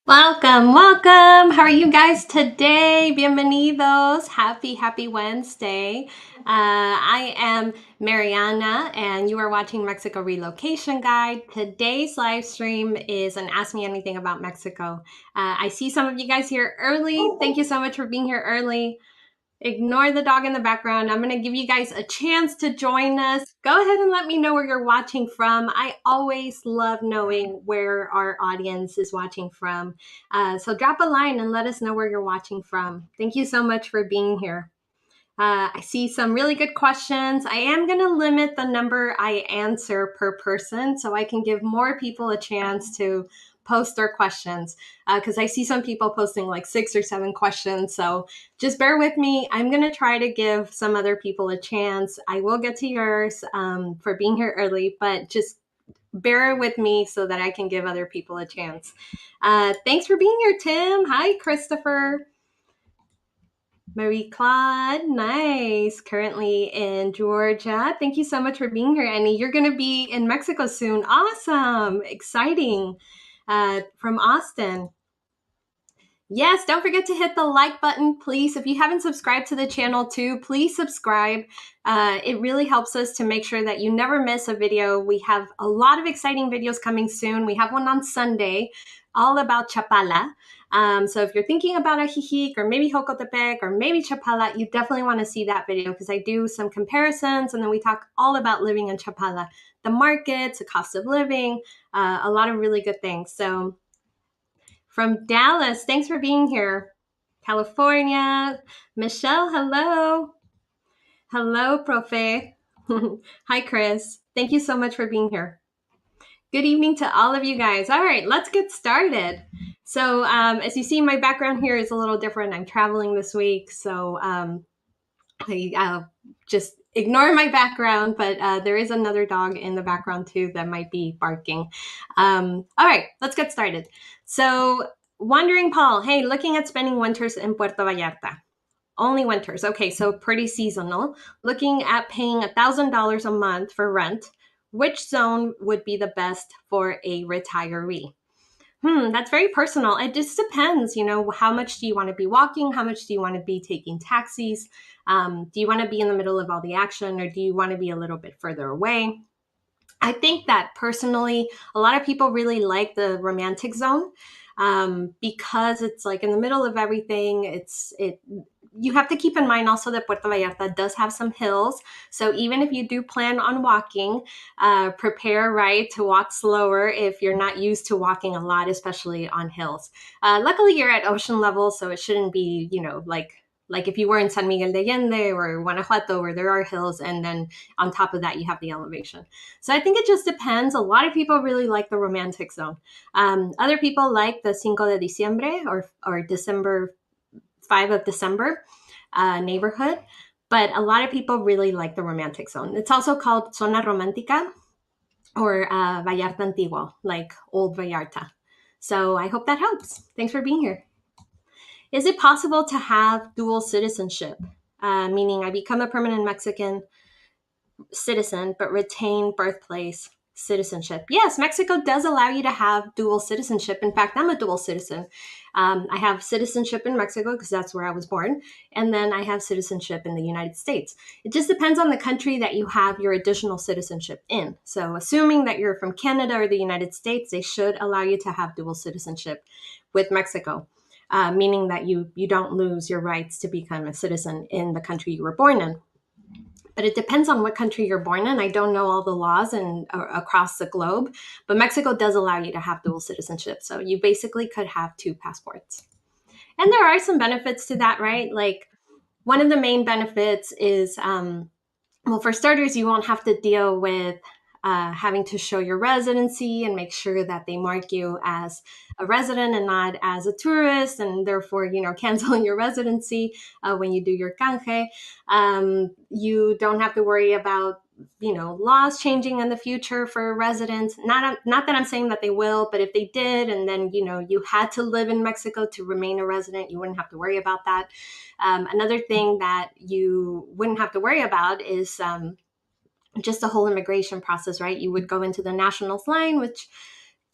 Welcome, welcome. How are you guys today? Bienvenidos. Happy Wednesday. I am Mariana, and you are watching Mexico Relocation Guide. Today's live stream is an Ask Me Anything About Mexico. I see some of you guys here early. Thank you so much for being here early. Ignore the dog in the background. I'm going to give you guys a chance to join us. Go ahead and let me know where you're watching from. I always love knowing where our audience is watching from. So drop a line and let us know where you're watching from. Thank you so much for being here. I see some really good questions. I am going to limit the number I answer per person so I can give more people a chance to post their questions because I see some people posting like 6 or 7 questions. So just bear with me. I'm going to try to give some other people a chance. I will get to yours for being here early, but just bear with me so that I can give other people a chance. Thanks for being here, Tim. Hi, Christopher. Marie Claude, nice. Currently in Georgia. Thank you so much for being here, Annie. You're going to be in Mexico soon. Awesome. Exciting. From Austin. Yes, don't forget to hit the like button, please. If you haven't subscribed to the channel too, please subscribe. It really helps us to make sure that you never miss a video. We have a lot of exciting videos coming soon. We have one on Sunday all about Chapala. So if you're thinking about Ajijic or maybe Jocotepec or maybe Chapala, you definitely want to see that video because I do some comparisons and then we talk all about living in Chapala, the markets, the cost of living, a lot of really good things. So from Dallas, thanks for being here. California, Michelle, hello. Hello, Profe. Hi, Chris. Thank you so much for being here. Good evening to all of you guys. All right, let's get started. So as you see, my background here is a little different. I'm traveling this week, so I just ignore my background, but there is another dog in the background too that might be barking. All right, let's get started. So Wandering Paul, hey, looking at spending winters in Puerto Vallarta. Only winters. Okay, so pretty seasonal. Looking at paying $1,000 a month for rent. Which zone would be the best for a retiree? That's very personal. It just depends, how much do you want to be walking? How much do you want to be taking taxis? Do you want to be in the middle of all the action or do you want to be a little bit further away? I think that personally, a lot of people really like the romantic zone because it's like in the middle of everything. You have to keep in mind also that Puerto Vallarta does have some hills. So even if you do plan on walking, prepare, right, to walk slower if you're not used to walking a lot, especially on hills. Luckily, you're at ocean level, so it shouldn't be, like if you were in San Miguel de Allende or Guanajuato, where there are hills, and then on top of that, you have the elevation. So I think it just depends. A lot of people really like the romantic zone. Other people like the Cinco de Diciembre or December 5 of December neighborhood, but a lot of people really like the romantic zone. It's also called Zona Romántica or Vallarta Antiguo, like Old Vallarta. So I hope that helps. Thanks for being here. Is it possible to have dual citizenship? Meaning I become a permanent Mexican citizen, but retain birthplace citizenship. Yes, Mexico does allow you to have dual citizenship. In fact, I'm a dual citizen. I have citizenship in Mexico because that's where I was born. And then I have citizenship in the United States. It just depends on the country that you have your additional citizenship in. So assuming that you're from Canada or the United States, they should allow you to have dual citizenship with Mexico. Meaning that you don't lose your rights to become a citizen in the country you were born in. But it depends on what country you're born in. I don't know all the laws across the globe, but Mexico does allow you to have dual citizenship. So you basically could have 2 passports. And there are some benefits to that, right? Like one of the main benefits is, well, for starters, you won't have to deal with having to show your residency and make sure that they mark you as a resident and not as a tourist, and therefore, canceling your residency when you do your canje. You don't have to worry about, laws changing in the future for residents. Not that I'm saying that they will, but if they did, and then, you had to live in Mexico to remain a resident, you wouldn't have to worry about that. Another thing that you wouldn't have to worry about is just the whole immigration process, right? You would go into the nationals line, which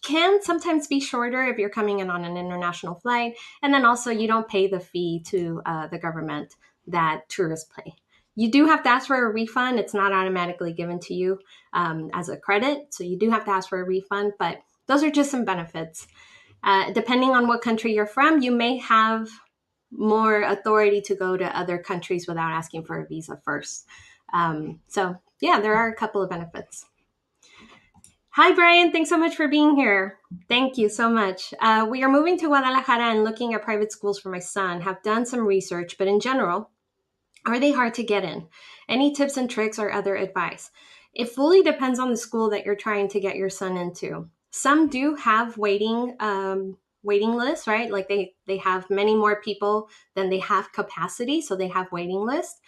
can sometimes be shorter if you're coming in on an international flight. And then also, you don't pay the fee to the government that tourists pay. You do have to ask for a refund. It's not automatically given to you as a credit. So you do have to ask for a refund, but those are just some benefits. Depending on what country you're from, you may have more authority to go to other countries without asking for a visa first. So, yeah, there are a couple of benefits. Hi, Brian. Thanks so much for being here. Thank you so much. We are moving to Guadalajara and looking at private schools for my son. Have done some research, but in general, are they hard to get in? Any tips and tricks or other advice? It fully depends on the school that you're trying to get your son into. Some do have waiting lists, right? Like they have many more people than they have capacity, so they have waiting lists.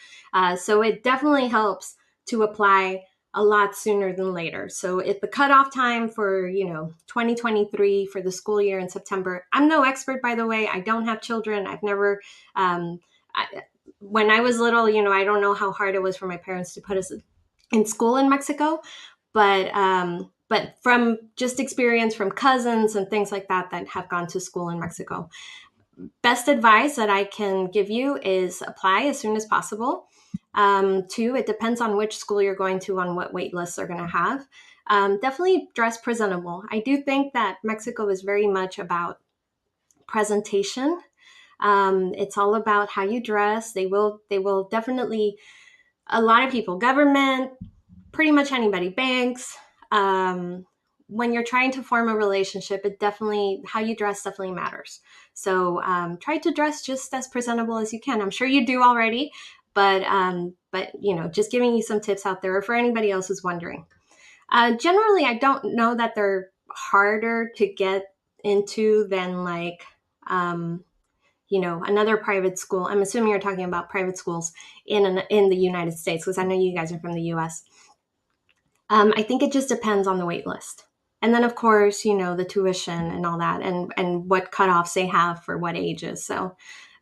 So it definitely helps to apply a lot sooner than later. So if the cutoff time for 2023 for the school year in September, I'm no expert, by the way. I don't have children. I've never. When I was little, I don't know how hard it was for my parents to put us in school in Mexico, but from just experience from cousins and things like that have gone to school in Mexico, best advice that I can give you is apply as soon as possible. Two, it depends on which school you're going to, on what wait lists they're going to have. Definitely dress presentable. I do think that Mexico is very much about presentation. It's all about how you dress. They will definitely, a lot of people, government, pretty much anybody, banks, when you're trying to form a relationship, how you dress definitely matters. So try to dress just as presentable as you can. I'm sure you do already, but just giving you some tips out there, or for anybody else who's wondering. Generally, I don't know that they're harder to get into than like another private school. I'm assuming you're talking about private schools in the United States, because I know you guys are from the U.S. I think it just depends on the wait list. And then, of course, the tuition and all that, and what cutoffs they have for what ages. So,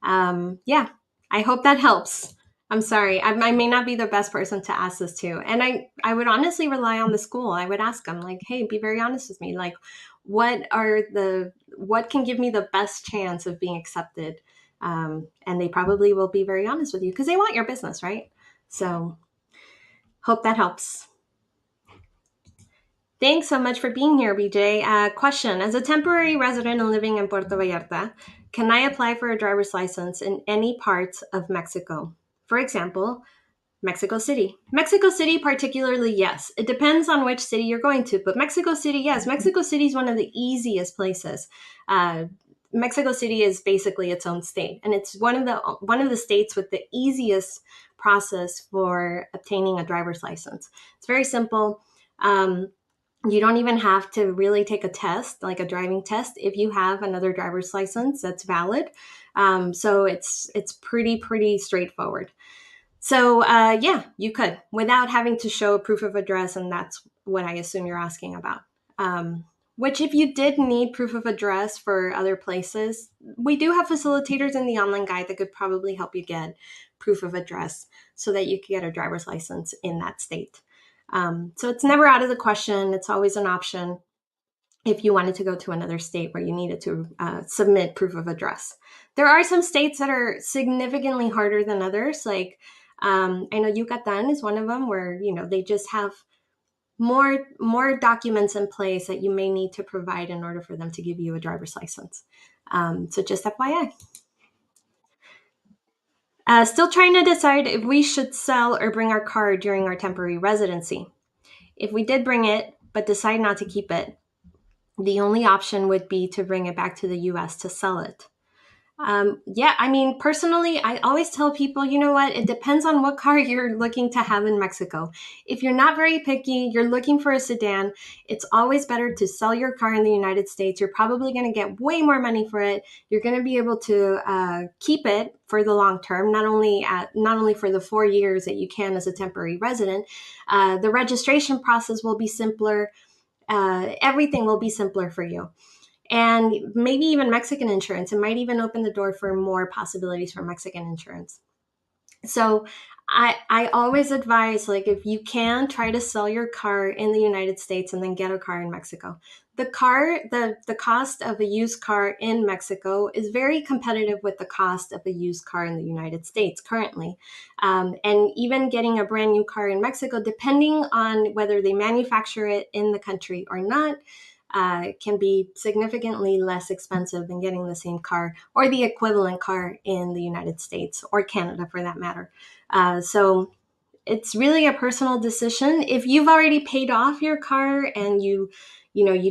yeah, I hope that helps. I'm sorry. I may not be the best person to ask this to. And I would honestly rely on the school. I would ask them, like, hey, be very honest with me. Like, what can give me the best chance of being accepted? And they probably will be very honest with you because they want your business, right? So, hope that helps. Thanks so much for being here, BJ. Question: as a temporary resident and living in Puerto Vallarta, can I apply for a driver's license in any parts of Mexico? For example, Mexico City. Mexico City, particularly, yes. It depends on which city you're going to, but Mexico City, yes. Mexico City is one of the easiest places. Mexico City is basically its own state, and it's one of the states with the easiest process for obtaining a driver's license. It's very simple. You don't even have to really take a test, like a driving test, if you have another driver's license that's valid. So it's pretty straightforward. So yeah, you could, without having to show a proof of address, and that's what I assume you're asking about. Which, if you did need proof of address for other places, we do have facilitators in the online guide that could probably help you get proof of address so that you could get a driver's license in that state. So it's never out of the question. It's always an option if you wanted to go to another state where you needed to submit proof of address. There are some states that are significantly harder than others. Like I know Yucatan is one of them, where they just have more documents in place that you may need to provide in order for them to give you a driver's license. So just FYI. Still trying to decide if we should sell or bring our car during our temporary residency. If we did bring it, but decide not to keep it, the only option would be to bring it back to the US to sell it. Yeah, I mean, personally, I always tell people, you know what, it depends on what car you're looking to have in Mexico. If you're not very picky, you're looking for a sedan, it's always better to sell your car in the United States. You're probably going to get way more money for it. You're going to be able to keep it for the long term, not only for the 4 years that you can as a temporary resident. The registration process will be simpler. Everything will be simpler for you. And maybe even Mexican insurance. It might even open the door for more possibilities for Mexican insurance. So I always advise, like, if you can, try to sell your car in the United States and then get a car in Mexico. The cost of a used car in Mexico is very competitive with the cost of a used car in the United States currently. And even getting a brand new car in Mexico, depending on whether they manufacture it in the country or not, can be significantly less expensive than getting the same car or the equivalent car in the United States or Canada for that matter. So it's really a personal decision. If you've already paid off your car and you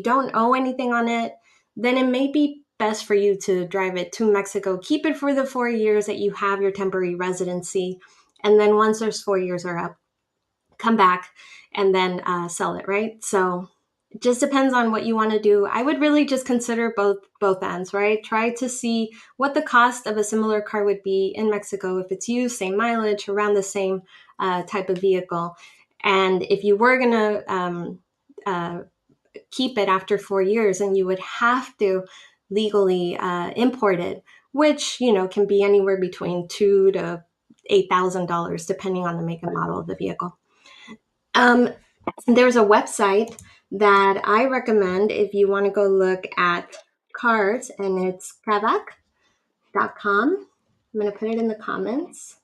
don't owe anything on it, then it may be best for you to drive it to Mexico. Keep it for the 4 years that you have your temporary residency, and then once those 4 years are up, come back and then sell it. Right. So it just depends on what you want to do. I would really just consider both ends, right? Try to see what the cost of a similar car would be in Mexico if it's used, same mileage, around the same type of vehicle. And if you were going to uh, keep it after 4 years, and you would have to legally import it, which can be anywhere between $2,000 to $8,000, depending on the make and model of the vehicle. Um, there's a website that I recommend if you want to go look at cars, and it's kavak.com. I'm going to put it in the comments.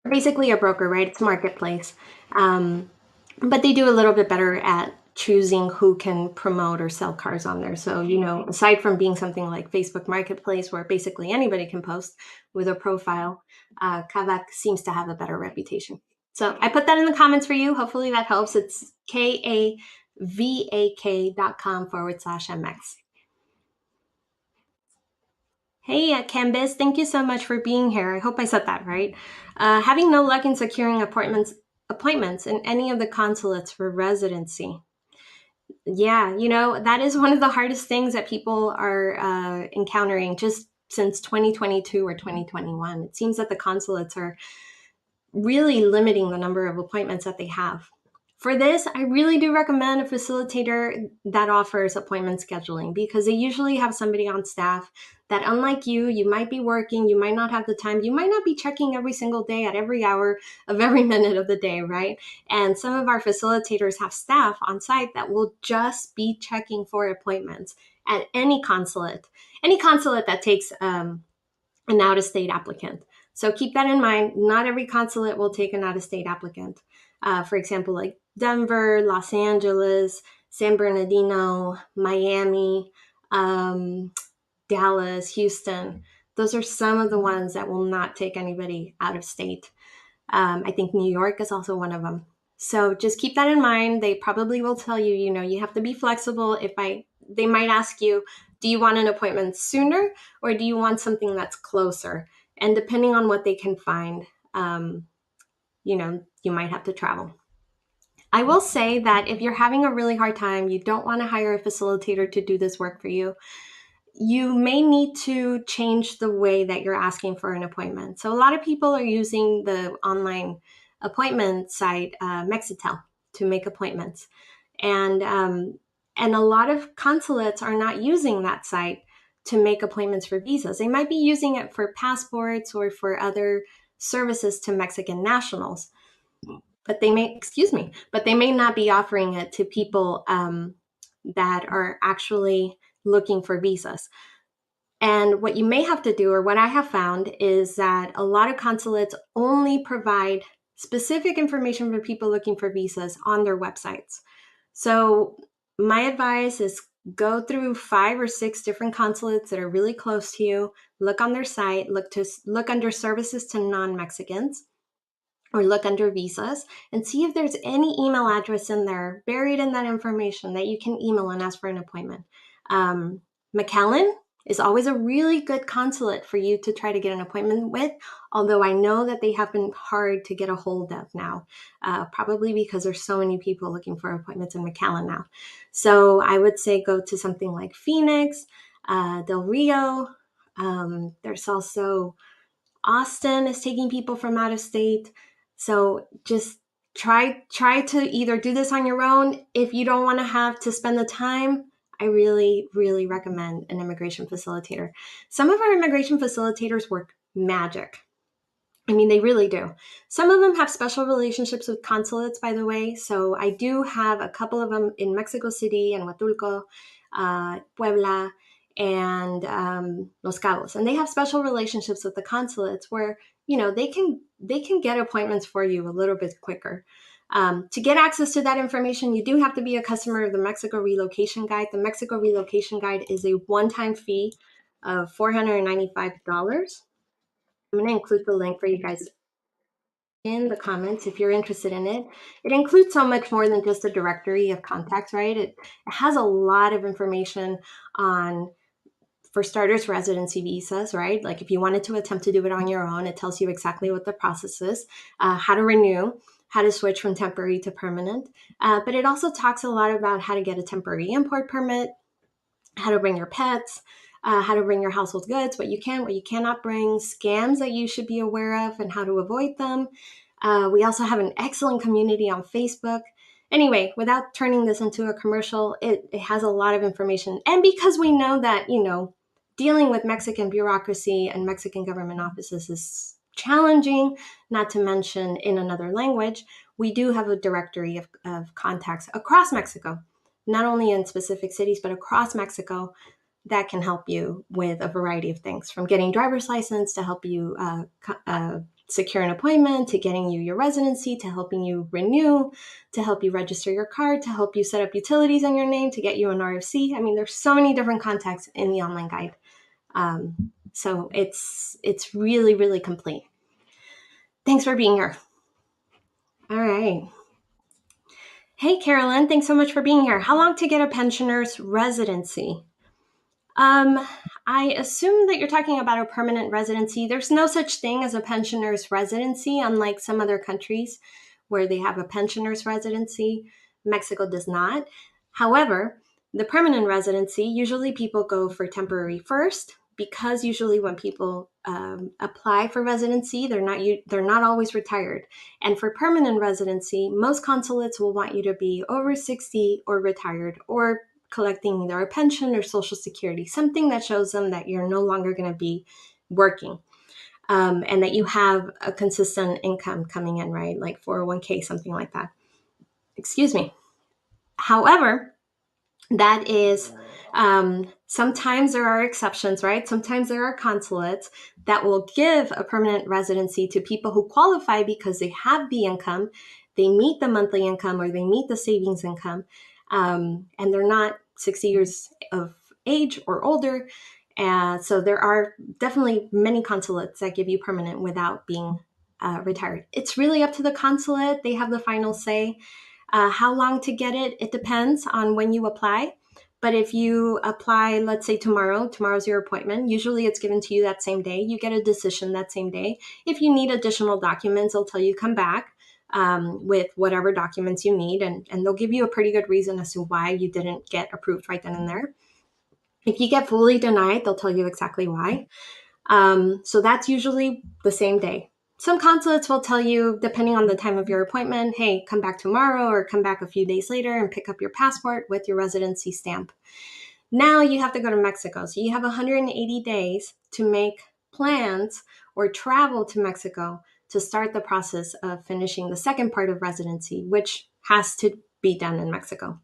Basically a broker, right? It's a marketplace. But they do a little bit better at choosing who can promote or sell cars on there. So, aside from being something like Facebook Marketplace, where basically anybody can post with a profile, Kavak seems to have a better reputation. So I put that in the comments for you. Hopefully that helps. It's kavak.com/MX. Hey, Canvas, thank you so much for being here. I hope I said that right. Having no luck in securing appointments in any of the consulates for residency. Yeah, that is one of the hardest things that people are encountering just since 2022 or 2021. It seems that the consulates are really limiting the number of appointments that they have. For this, I really do recommend a facilitator that offers appointment scheduling, because they usually have somebody on staff that, unlike you might be working, you might not have the time, you might not be checking every single day at every hour of every minute of the day, right? And some of our facilitators have staff on site that will just be checking for appointments at any consulate that takes an out-of-state applicant. So keep that in mind. Not every consulate will take an out-of-state applicant. For example, like Denver, Los Angeles, San Bernardino, Miami, Dallas, Houston. Those are some of the ones that will not take anybody out of state. I think New York is also one of them. So just keep that in mind. They probably will tell you, you have to be flexible. They might ask you, do you want an appointment sooner, or do you want something that's closer? And depending on what they can find, you might have to travel. I will say that if you're having a really hard time, you don't want to hire a facilitator to do this work for you, you may need to change the way that you're asking for an appointment. So a lot of people are using the online appointment site, Mexitel, to make appointments. And a lot of consulates are not using that site to make appointments for visas. They might be using it for passports or for other services to Mexican nationals, but they may not be offering it to people that are actually looking for visas. And what you may have to do, or what I have found, is that a lot of consulates only provide specific information for people looking for visas on their websites. So my advice is go through 5 or 6 different consulates that are really close to you, look on their site, look under services to non-Mexicans, or look under visas, and see if there's any email address in there buried in that information that you can email and ask for an appointment. McAllen is always a really good consulate for you to try to get an appointment with, although I know that they have been hard to get a hold of now, probably because there's so many people looking for appointments in McAllen now. So I would say go to something like Phoenix, Del Rio. There's also Austin is taking people from out of state. So just try to either do this on your own. If you don't want to have to spend the time, I really, really recommend an immigration facilitator. Some of our immigration facilitators work magic. I mean, they really do. Some of them have special relationships with consulates, by the way. So I do have a couple of them in Mexico City and Huatulco, Puebla, and Los Cabos, and they have special relationships with the consulates where they can get appointments for you a little bit quicker. To get access to that information, you do have to be a customer of the Mexico Relocation Guide. The Mexico Relocation Guide is a one-time fee of $495. I'm going to include the link for you guys in the comments if you're interested in it. It includes so much more than just a directory of contacts, right? It has a lot of information on, for starters, residency visas, right? Like if you wanted to attempt to do it on your own, it tells you exactly what the process is, how to renew, how to switch from temporary to permanent. But it also talks a lot about how to get a temporary import permit, how to bring your pets, how to bring your household goods, what you can, what you cannot bring, scams that you should be aware of and how to avoid them. We also have an excellent community on Facebook. Anyway, without turning this into a commercial, it has a lot of information. And because we know that, dealing with Mexican bureaucracy and Mexican government offices is challenging, not to mention in another language, we do have a directory of contacts across Mexico, not only in specific cities, but across Mexico that can help you with a variety of things, from getting driver's license to help you secure an appointment, to getting you your residency, to helping you renew, to help you register your card, to help you set up utilities in your name, to get you an RFC. I mean, there's so many different contacts in the online guide. So it's really, really complete. Thanks for being here. All right. Hey, Carolyn, thanks so much for being here. How long to get a pensioner's residency? I assume that you're talking about a permanent residency. There's no such thing as a pensioner's residency, unlike some other countries where they have a pensioner's residency. Mexico does not. However, the permanent residency, usually people go for temporary first, because usually when people apply for residency, they're not always retired. And for permanent residency, most consulates will want you to be over 60 or retired, or collecting either a pension or Social Security, something that shows them that you're no longer going to be working, and that you have a consistent income coming in, right? Like 401k, something like that. Excuse me. However, that is, sometimes there are exceptions, right? Sometimes there are consulates that will give a permanent residency to people who qualify because they have the income, they meet the monthly income, or they meet the savings income, and they're not 60 years of age or older. So there are definitely many consulates that give you permanent without being retired. It's really up to the consulate. They have the final say. How long to get it? It depends on when you apply. But if you apply, let's say tomorrow's your appointment. Usually it's given to you that same day. You get a decision that same day. If you need additional documents, they'll tell you come back with whatever documents you need. And they'll give you a pretty good reason as to why you didn't get approved right then and there. If you get fully denied, they'll tell you exactly why. So that's usually the same day. Some consulates will tell you, depending on the time of your appointment, hey, come back tomorrow or come back a few days later and pick up your passport with your residency stamp. Now you have to go to Mexico. So you have 180 days to make plans or travel to Mexico to start the process of finishing the second part of residency, which has to be done in Mexico.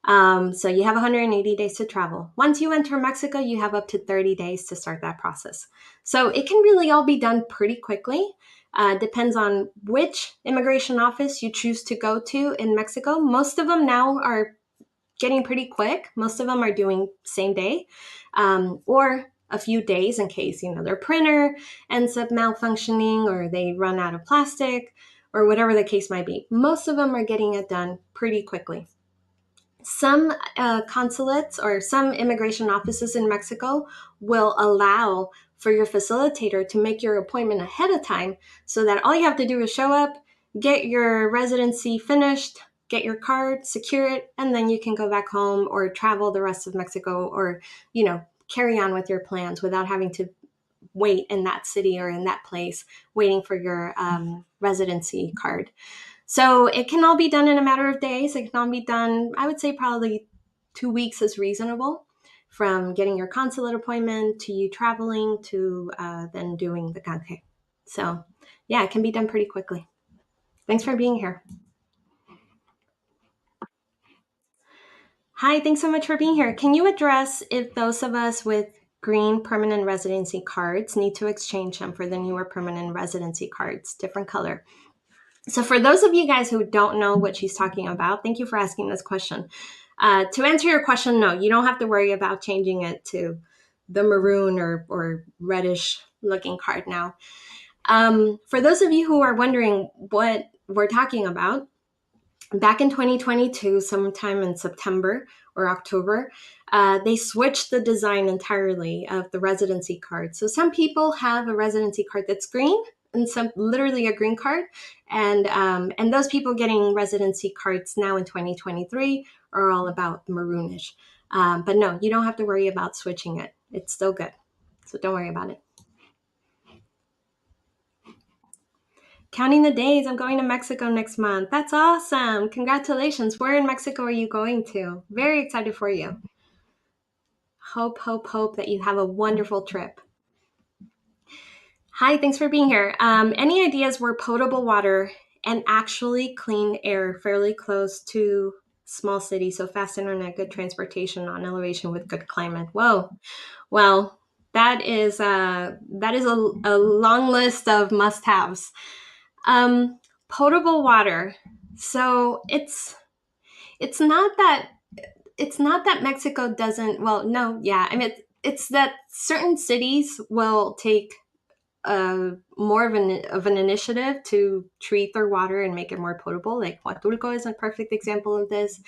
So you have 180 days to travel. Once you enter Mexico, you have up to 30 days to start that process. So it can really all be done pretty quickly. Depends on which immigration office you choose to go to in Mexico. Most of them now are getting pretty quick. Most of them are doing same day, or a few days in case, their printer ends up malfunctioning or they run out of plastic or whatever the case might be. Most of them are getting it done pretty quickly. Some consulates or some immigration offices in Mexico will allow for your facilitator to make your appointment ahead of time, so that all you have to do is show up, get your residency finished, get your card, secure it, and then you can go back home or travel the rest of Mexico, or carry on with your plans without having to wait in that city or in that place waiting for your residency card. So it can all be done in a matter of days. It can all be done, I would say, probably 2 weeks is reasonable from getting your consulate appointment to you traveling to then doing the canje. So, yeah, it can be done pretty quickly. Thanks for being here. Hi, thanks so much for being here. Can you address if those of us with green permanent residency cards need to exchange them for the newer permanent residency cards, different color? So, for those of you guys who don't know what she's talking about, thank you for asking this question. To answer your question, no, you don't have to worry about changing it to the maroon or reddish looking card now. For those of you who are wondering what we're talking about, back in 2022, sometime in September or October, they switched the design entirely of the residency card. So some people have a residency card that's green, and some literally a green card, and those people getting residency cards now in 2023 are all about maroonish. But no, you don't have to worry about switching it. It's still good, so don't worry about it. Counting the days. I'm going to Mexico next month. That's awesome. Congratulations. Where in Mexico are you going to? Very excited for you. Hope that you have a wonderful trip. Hi, thanks for being here. Any ideas where potable water and actually clean air fairly close to small cities, so fast internet, good transportation on elevation with good climate? Whoa. Well, that is a long list of must-haves. Um, Potable water. So it's not that Mexico doesn't. Well, no, yeah. I mean, it's that certain cities will take more of an initiative to treat their water and make it more potable. Like Huatulco is a perfect example of this.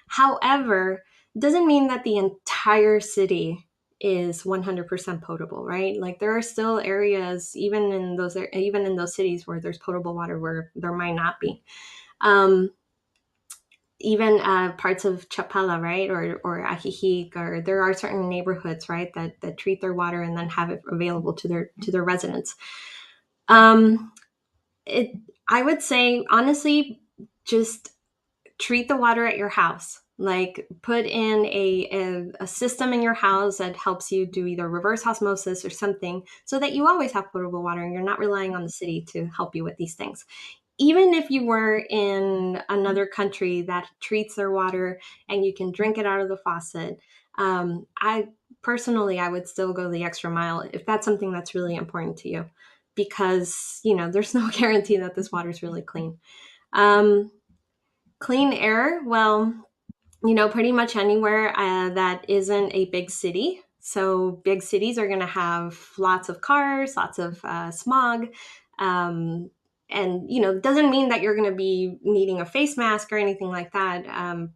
However, doesn't mean that the entire city is 100% potable, right? Like there are still areas, even in those cities, where there's potable water where there might not be. Um, Even parts of Chapala, right, or Ajijic, or there are certain neighborhoods, right, that treat their water and then have it available to their residents. Um, it I would say honestly, just treat the water at your house. Like put in a system in your house that helps you do either reverse osmosis or something so that you always have potable water and you're not relying on the city to help you with these things. Even if you were in another country that treats their water and you can drink it out of the faucet, I personally, I would still go the extra mile if that's something that's really important to you, because there's no guarantee that this water is really clean. Um, Clean air, well, pretty much anywhere that isn't a big city. So big cities are going to have lots of cars, lots of smog. And, it doesn't mean that you're going to be needing a face mask or anything like that.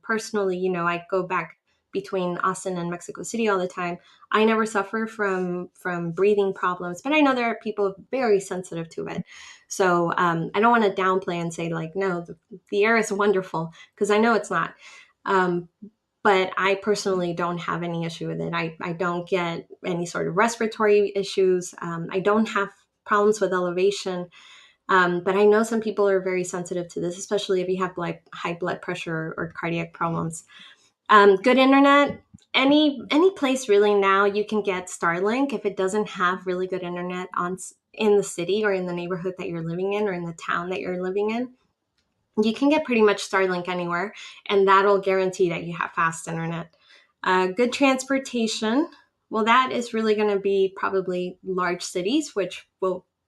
Personally, I go back between Austin and Mexico City all the time. I never suffer from breathing problems, but I know there are people very sensitive to it. So I don't want to downplay and say like, no, the air is wonderful, because I know it's not. Um, but I personally don't have any issue with it. I don't get any sort of respiratory issues. I don't have problems with elevation. But I know some people are very sensitive to this, especially if you have like high blood pressure or cardiac problems. Good internet. Any place really now you can get Starlink. If it doesn't have really good internet in the city or in the neighborhood that you're living in or in the town that you're living in, you can get pretty much Starlink anywhere, and that'll guarantee that you have fast internet. Good transportation. Well, that is really going to be probably large cities, which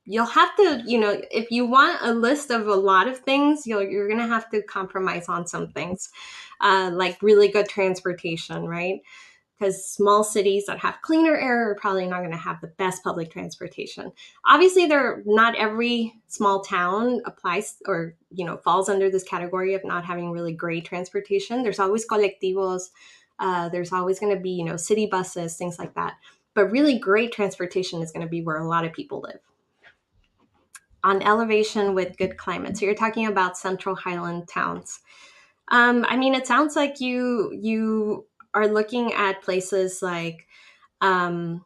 you'll have to, if you want a list of a lot of things, you're going to have to compromise on some things, like really good transportation, right? Because small cities that have cleaner air are probably not going to have the best public transportation. Obviously, not every small town applies or falls under this category of not having really great transportation. There's always colectivos. There's always going to be city buses, things like that. But really great transportation is going to be where a lot of people live. On elevation with good climate. So you're talking about Central Highland towns. I mean, it sounds like you are looking at places like, I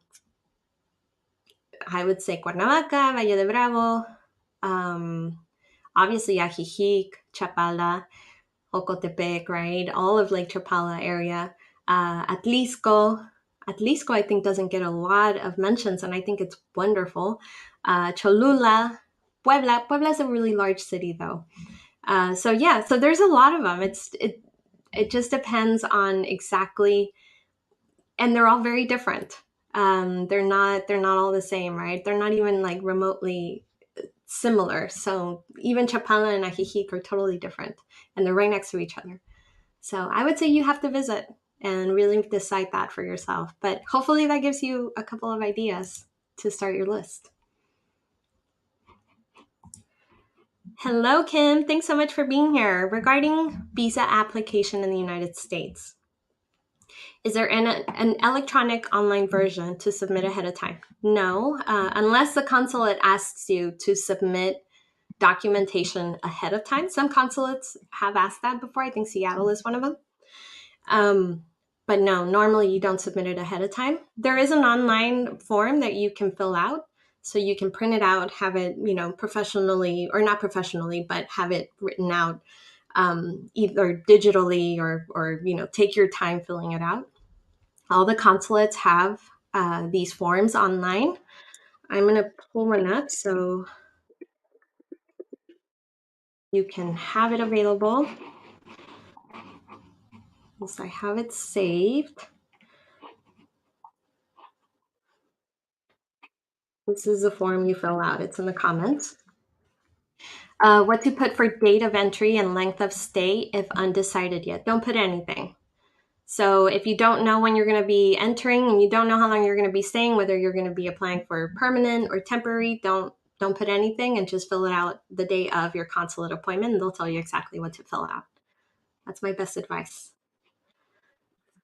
would say Cuernavaca, Valle de Bravo, obviously Ajijic, Chapala, Ocotepec, right? All of Lake Chapala area. Atlisco. Atlisco, I think, doesn't get a lot of mentions, and I think it's wonderful. Cholula, Puebla. Puebla is a really large city, though. So yeah, so there's a lot of them. It just depends on exactly, and they're all very different. They're not all the same, right? They're not even like remotely similar. So even Chapala and Ajijic are totally different, and they're right next to each other. So I would say you have to visit and really decide that for yourself. But hopefully that gives you a couple of ideas to start your list. Hello, Kim. Thanks so much for being here. Regarding visa application in the United States, is there an electronic online version to submit ahead of time? No, unless the consulate asks you to submit documentation ahead of time. Some consulates have asked that before. I think Seattle is one of them. Um, but no, normally you don't submit it ahead of time. There is an online form that you can fill out. So you can print it out, have it, professionally, or not professionally, but have it written out either digitally or, take your time filling it out. All the consulates have these forms online. I'm going to pull one up so you can have it available. Once I have it saved. This is the form you fill out. It's in the comments. What to put for date of entry and length of stay if undecided yet. Don't put anything. So if you don't know when you're going to be entering and you don't know how long you're going to be staying, whether you're going to be applying for permanent or temporary, don't put anything and just fill it out the day of your consulate appointment, and they'll tell you exactly what to fill out. That's my best advice.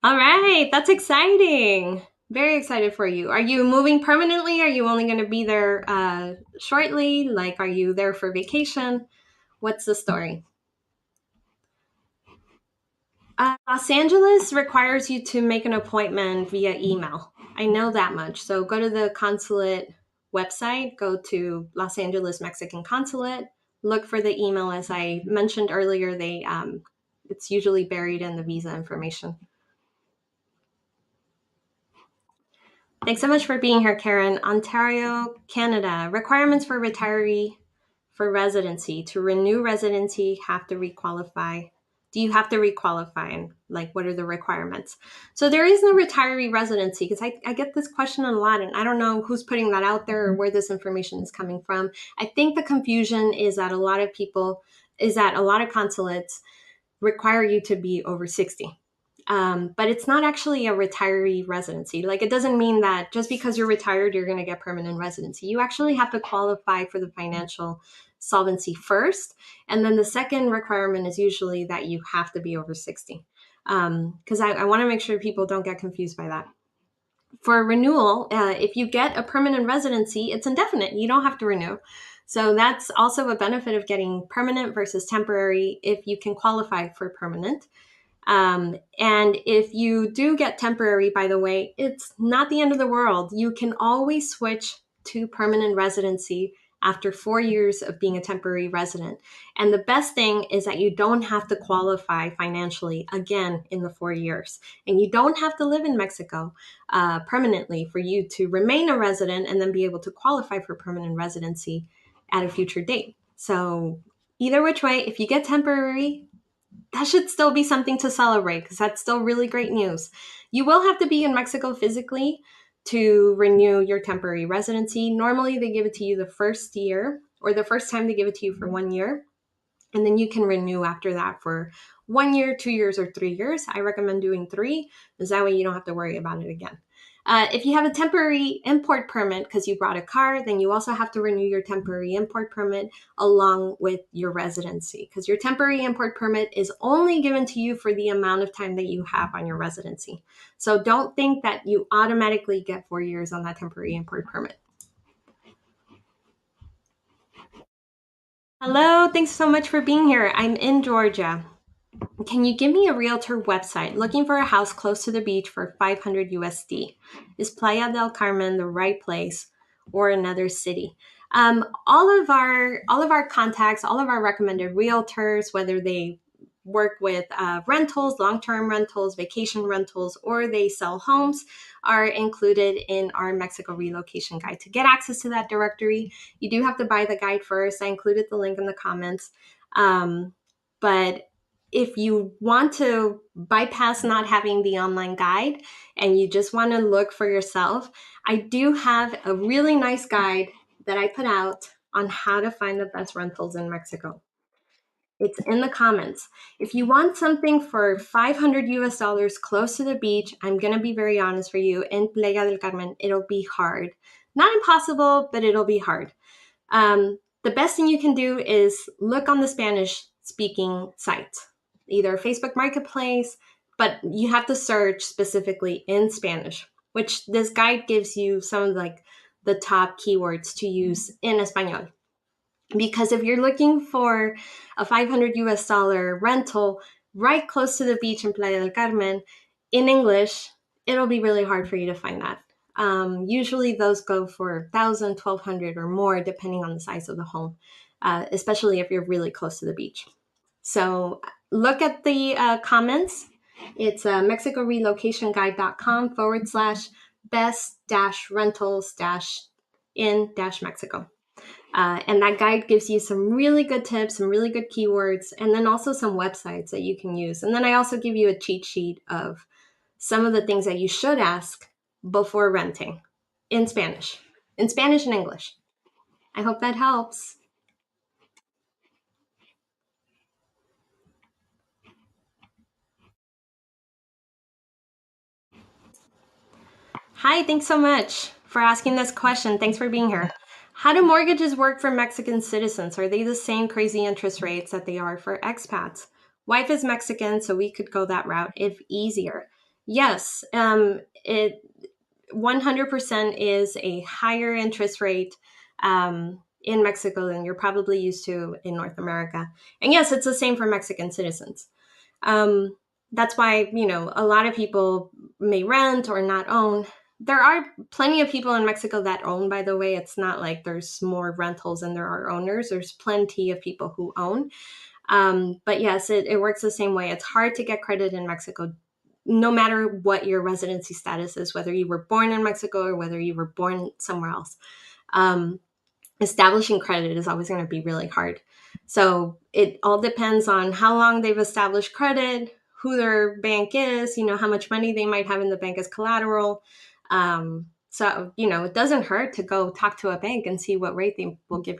All right, that's exciting. Very excited for you. Are you moving permanently? Are you only going to be there shortly? Like, are you there for vacation? What's the story? Los Angeles requires you to make an appointment via email. I know that much. So go to the consulate website, go to Los Angeles Mexican Consulate, look for the email. As I mentioned earlier, it's usually buried in the visa information. Thanks so much for being here, Karen. Ontario, Canada. Requirements for retiree for residency. To renew residency, have to requalify. Do you have to requalify? And like, what are the requirements? So there is no retiree residency, because I get this question a lot, and I don't know who's putting that out there or where this information is coming from. I think the confusion is that a lot of consulates require you to be over 60. But it's not actually a retiree residency. Like, it doesn't mean that just because you're retired, you're going to get permanent residency. You actually have to qualify for the financial solvency first. And then the second requirement is usually that you have to be over 60. Because I want to make sure people don't get confused by that. For renewal, if you get a permanent residency, it's indefinite. You don't have to renew. So that's also a benefit of getting permanent versus temporary if you can qualify for permanent. And if you do get temporary, by the way, it's not the end of the world. You can always switch to permanent residency after 4 years of being a temporary resident. And the best thing is that you don't have to qualify financially again in the 4 years. And you don't have to live in Mexico permanently for you to remain a resident and then be able to qualify for permanent residency at a future date. So either which way, if you get temporary, that should still be something to celebrate, because that's still really great news. You will have to be in Mexico physically to renew your temporary residency. Normally, they give it to you the first year, or the first time they give it to you for 1 year. And then you can renew after that for 1 year, 2 years, or 3 years. I recommend doing 3, because that way you don't have to worry about it again. If you have a temporary import permit because you brought a car, then you also have to renew your temporary import permit along with your residency, because your temporary import permit is only given to you for the amount of time that you have on your residency. So don't think that you automatically get 4 years on that temporary import permit. Hello, thanks so much for being here. I'm in Georgia. Can you give me a realtor website? Looking for a house close to the beach for 500 USD. Is Playa del Carmen the right place, or another city? All of our contacts, all of our recommended realtors, whether they work with rentals, long-term rentals, vacation rentals, or they sell homes are included in our Mexico relocation guide. To get access to that directory, you do have to buy the guide first. I included the link in the comments. But if you want to bypass not having the online guide and you just want to look for yourself, I do have a really nice guide that I put out on how to find the best rentals in Mexico. It's in the comments. If you want something for 500 US dollars close to the beach, I'm going to be very honest for you, in Playa del Carmen, it'll be hard. Not impossible, but it'll be hard. The best thing you can do is look on the Spanish speaking sites, either Facebook Marketplace, but you have to search specifically in Spanish, which this guide gives you some of like the top keywords to use in Espanol. Because if you're looking for a 500 US dollar rental right close to the beach in Playa del Carmen in English, it'll be really hard for you to find that. Usually those go for 1,000, 1,200 or more, depending on the size of the home, especially if you're really close to the beach. So look at the comments. It's mexicorelocationguide.com/best rentals in Mexico. And that guide gives you some really good tips, some really good keywords, and then also some websites that you can use. And then I also give you a cheat sheet of some of the things that you should ask before renting in Spanish and English. I hope that helps. Hi, thanks so much for asking this question. Thanks for being here. How do mortgages work for Mexican citizens? Are they the same crazy interest rates that they are for expats? Wife is Mexican, so we could go that route if easier. Yes, it 100% is a higher interest rate in Mexico than you're probably used to in North America. And yes, it's the same for Mexican citizens. That's why, a lot of people may rent or not own. There are plenty of people in Mexico that own, by the way. It's not like there's more rentals than there are owners. There's plenty of people who own. But yes, it works the same way. It's hard to get credit in Mexico, no matter what your residency status is, whether you were born in Mexico or whether you were born somewhere else. Establishing credit is always going to be really hard. So it all depends on how long they've established credit, who their bank is, how much money they might have in the bank as collateral. So, it doesn't hurt to go talk to a bank and see what rate they will give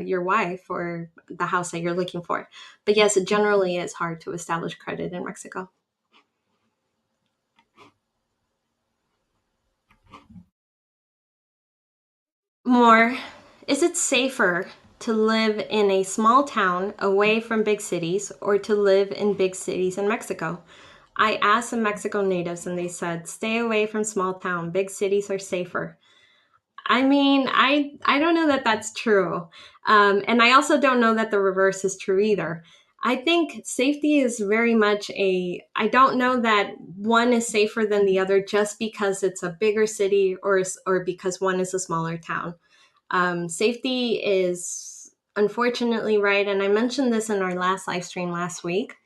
your wife or the house that you're looking for. But yes, it generally is hard to establish credit in Mexico. More, is it safer to live in a small town away from big cities or to live in big cities in Mexico? I asked some Mexico natives and they said, stay away from small town. Big cities are safer. I mean, I don't know that that's true. And I also don't know that the reverse is true either. I think safety is very much I don't know that one is safer than the other just because it's a bigger city or because one is a smaller town. Safety is unfortunately right. And I mentioned this in our last live stream last week.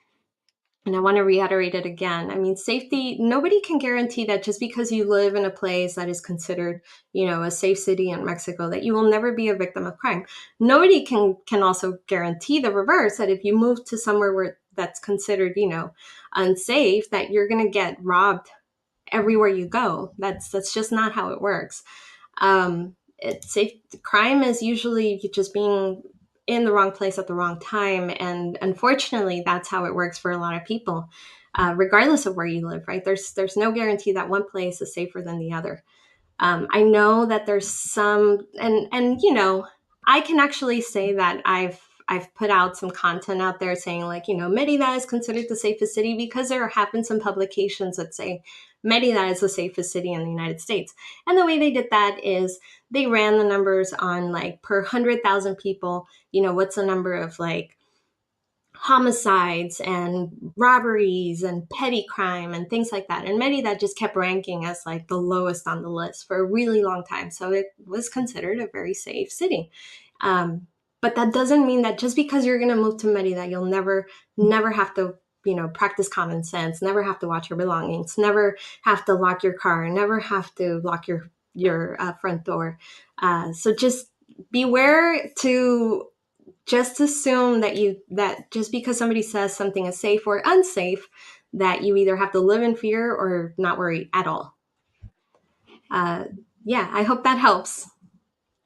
And I want to reiterate it again. I mean, safety, nobody can guarantee that just because you live in a place that is considered, a safe city in Mexico, that you will never be a victim of crime. Nobody can also guarantee the reverse, that if you move to somewhere where that's considered, unsafe, that you're going to get robbed everywhere you go. That's just not how it works. Crime is usually just being in the wrong place at the wrong time. And unfortunately, that's how it works for a lot of people, regardless of where you live, right? There's no guarantee that one place is safer than the other. I know that there's some, and I can actually say that I've put out some content out there saying like, Merida is considered the safest city because there have been some publications that say Merida is the safest city in the United States. And the way they did that is they ran the numbers on like per 100,000 people, what's the number of like homicides and robberies and petty crime and things like that. And Merida just kept ranking as like the lowest on the list for a really long time. So it was considered a very safe city. But that doesn't mean that just because you're going to move to Merida, you'll never have to, practice common sense, never have to watch your belongings, never have to lock your car, never have to lock your front door. So just beware to just assume that just because somebody says something is safe or unsafe, that you either have to live in fear or not worry at all. Uh, yeah, I hope that helps.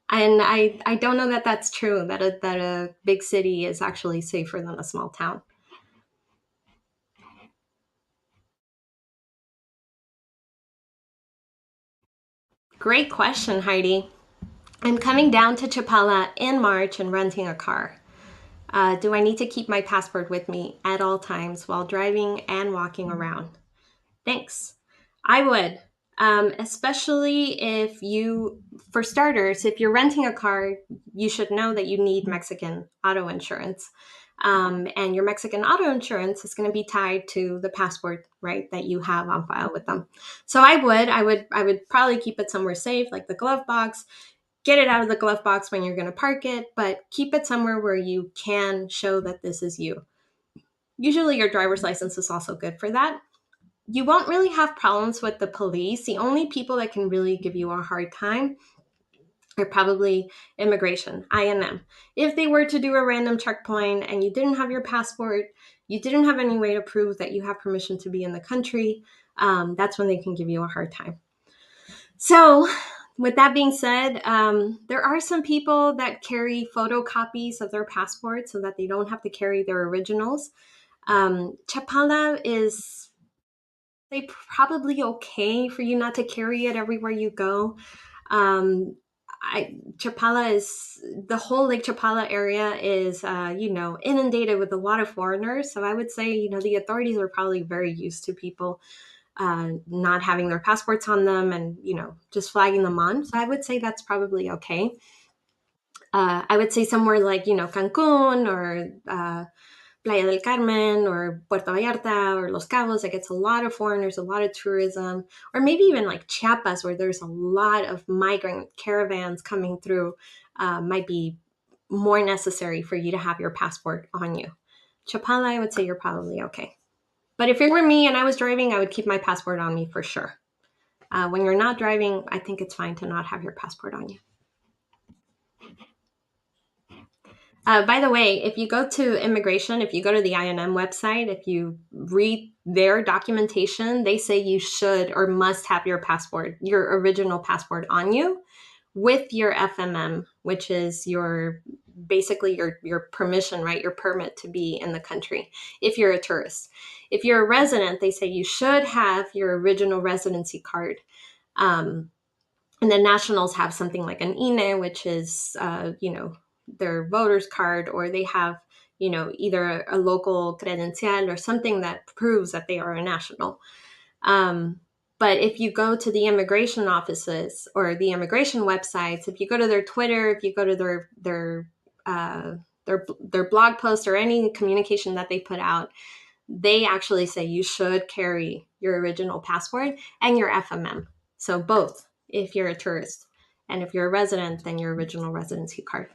And I don't know that that's true, that a big city is actually safer than a small town. Great question, Heidi. I'm coming down to Chapala in March and renting a car. Do I need to keep my passport with me at all times while driving and walking around? Thanks. I would, especially if you, for starters, if you're renting a car, you should know that you need Mexican auto insurance. And your Mexican auto insurance is going to be tied to the passport, right, that you have on file with them. So I would probably keep it somewhere safe, like the glove box. Get it out of the glove box when you're going to park it, but keep it somewhere where you can show that this is you. Usually, your driver's license is also good for that. You won't really have problems with the police. The only people that can really give you a hard time are probably immigration, INM. If they were to do a random checkpoint and you didn't have your passport, you didn't have any way to prove that you have permission to be in the country, that's when they can give you a hard time. So, with that being said, there are some people that carry photocopies of their passports so that they don't have to carry their originals. Chapala is they probably okay for you not to carry it everywhere you go. Um, Chapala is the whole Lake Chapala area is inundated with a lot of foreigners. So I would say the authorities are probably very used to people not having their passports on them and just flagging them on. So I would say that's probably okay. I would say somewhere like Cancun or Playa del Carmen or Puerto Vallarta or Los Cabos that gets a lot of foreigners, a lot of tourism, or maybe even like Chiapas where there's a lot of migrant caravans coming through, might be more necessary for you to have your passport on you. Chapala, I would say you're probably okay. But if it were me and I was driving, I would keep my passport on me for sure. When you're not driving, I think it's fine to not have your passport on you. By the way, if you go to immigration, if you go to the INM website, if you read their documentation, they say you should or must have your passport, your original passport on you with your FMM, which is your basically your permission, right? Your permit to be in the country if you're a tourist. If you're a resident, they say you should have your original residency card. Um, and then nationals have something like an INE, which is their voter's card, or they have either a local credencial or something that proves that they are a national. But if you go to the immigration offices or the immigration websites, if you go to their Twitter, if you go to their blog post or any communication that they put out, they actually say you should carry your original passport and your FMM. So both, if you're a tourist, and if you're a resident, then your original residency card.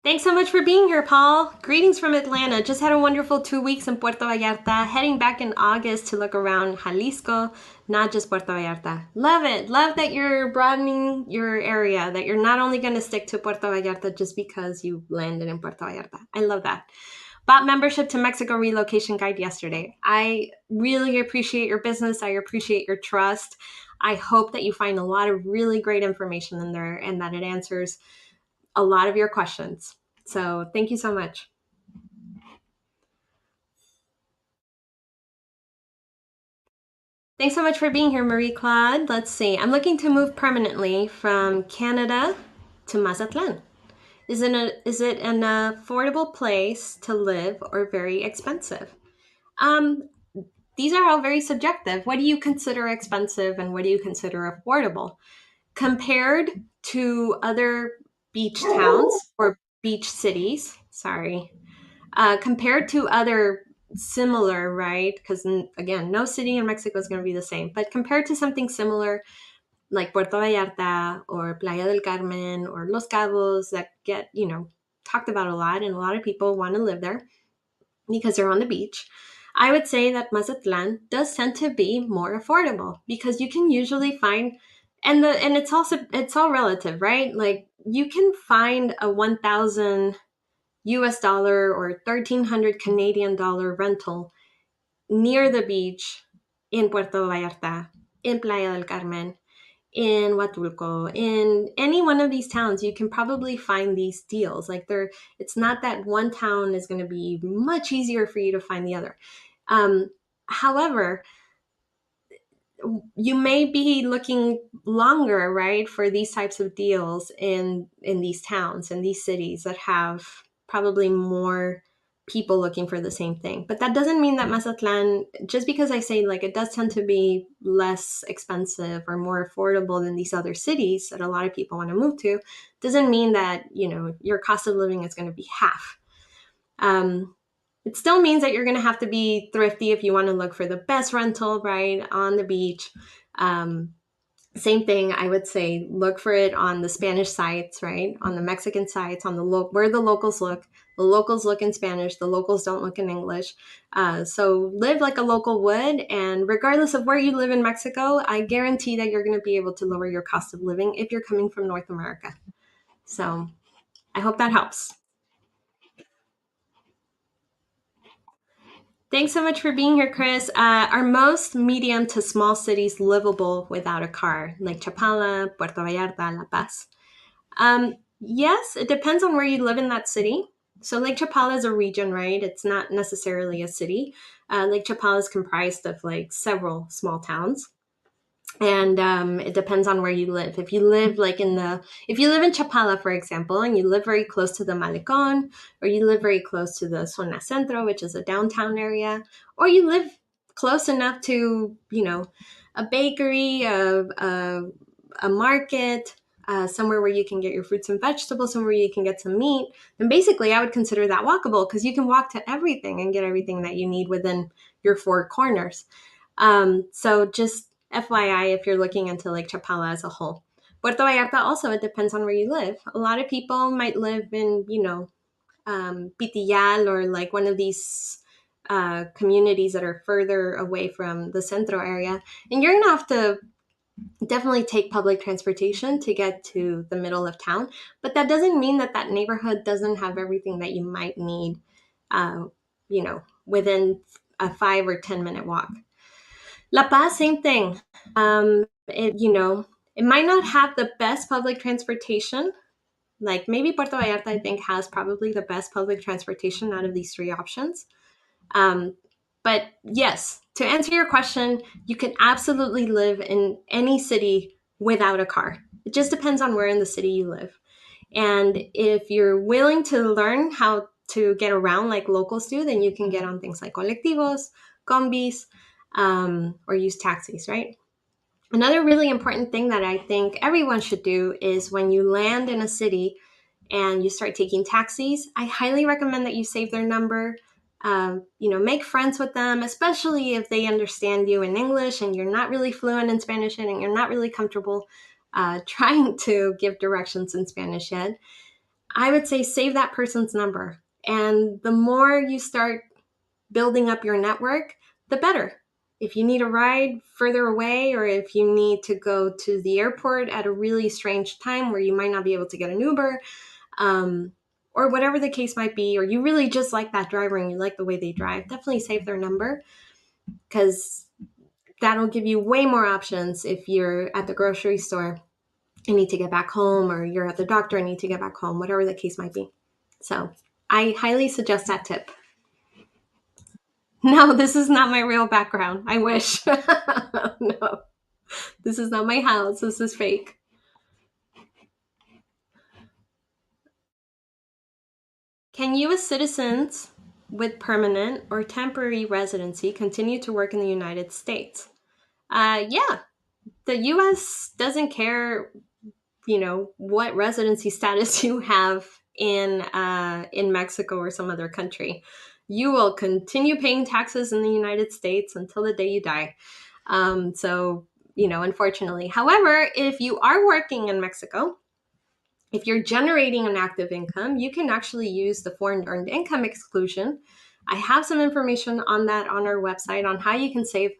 Thanks so much for being here, Paul. Greetings from Atlanta. Just had a wonderful 2 weeks in Puerto Vallarta, heading back in August to look around Jalisco, not just Puerto Vallarta. Love it. Love that you're broadening your area, that you're not only going to stick to Puerto Vallarta just because you landed in Puerto Vallarta. I love that. Bought membership to Mexico Relocation Guide yesterday. I really appreciate your business. I appreciate your trust. I hope that you find a lot of really great information in there and that it answers a lot of your questions. So thank you so much. Thanks so much for being here, Marie Claude. Let's see. I'm looking to move permanently from Canada to Mazatlan. Is it an affordable place to live or very expensive? Um, these are all very subjective. What do you consider expensive and what do you consider affordable? Compared to other beach towns or beach cities, sorry, compared to other similar, right? Because again, no city in Mexico is going to be the same. But compared to something similar like Puerto Vallarta or Playa del Carmen or Los Cabos that get, talked about a lot and a lot of people want to live there because they're on the beach. I would say that Mazatlan does tend to be more affordable because you can usually find and it's all relative, right? Like you can find a 1,000 US dollar or 1,300 Canadian dollar rental near the beach in Puerto Vallarta, in Playa del Carmen, in Huatulco, in any one of these towns, you can probably find these deals. Like it's not that one town is going to be much easier for you to find the other. However, you may be looking longer, right, for these types of deals in these towns and these cities that have probably more people looking for the same thing. But that doesn't mean that Mazatlan, just because I say like it does tend to be less expensive or more affordable than these other cities that a lot of people want to move to, doesn't mean that, your cost of living is going to be half. Um, it still means that you're going to have to be thrifty if you want to look for the best rental, right, on the beach. Um, Same thing, I would say, look for it on the Spanish sites, right, on the Mexican sites, on where the locals look. The locals look in Spanish. The locals don't look in English. So live like a local would, and regardless of where you live in Mexico, I guarantee that you're going to be able to lower your cost of living if you're coming from North America. So I hope that helps. Thanks so much for being here, Chris. Are most medium to small cities livable without a car, like Chapala, Puerto Vallarta, La Paz? Yes, it depends on where you live in that city. So Lake Chapala is a region, right? It's not necessarily a city. Lake Chapala is comprised of like several small towns, and it depends on where you live. If you live in Chapala, for example, and you live very close to the Malecon, or you live very close to the Zona Centro, which is a downtown area, or you live close enough to, a bakery, a market, somewhere where you can get your fruits and vegetables, somewhere you can get some meat, then basically I would consider that walkable because you can walk to everything and get everything that you need within your four corners. So just FYI, if you're looking into Lake Chapala as a whole. Puerto Vallarta also, it depends on where you live. A lot of people might live in, Pitillal or like one of these communities that are further away from the centro area. And you're going to have to definitely take public transportation to get to the middle of town. But that doesn't mean that that neighborhood doesn't have everything that you might need, within a 5 or 10 minute walk. La Paz, same thing. It might not have the best public transportation. Like maybe Puerto Vallarta, I think, has probably the best public transportation out of these three options. Um, but yes, to answer your question, you can absolutely live in any city without a car. It just depends on where in the city you live. And if you're willing to learn how to get around like locals do, then you can get on things like colectivos, combis, or use taxis, right? Another really important thing that I think everyone should do is when you land in a city and you start taking taxis, I highly recommend that you save their number. Make friends with them, especially if they understand you in English and you're not really fluent in Spanish and you're not really comfortable trying to give directions in Spanish yet. I would say save that person's number. And the more you start building up your network, the better. If you need a ride further away, or if you need to go to the airport at a really strange time where you might not be able to get an Uber, or whatever the case might be, or you really just like that driver and you like the way they drive, definitely save their number because that'll give you way more options if you're at the grocery store and need to get back home, or you're at the doctor and need to get back home, whatever the case might be. So I highly suggest that tip. No, this is not my real background. I wish. No, this is not my house. This is fake. Can U.S. citizens with permanent or temporary residency continue to work in the United States? Yeah, the U.S. doesn't care, what residency status you have in Mexico or some other country. you will continue paying taxes in the United States until the day you die. So, unfortunately. However, if you are working in Mexico, if you're generating an active income, you can actually use the foreign earned income exclusion. I have some information on that on our website on how you can save.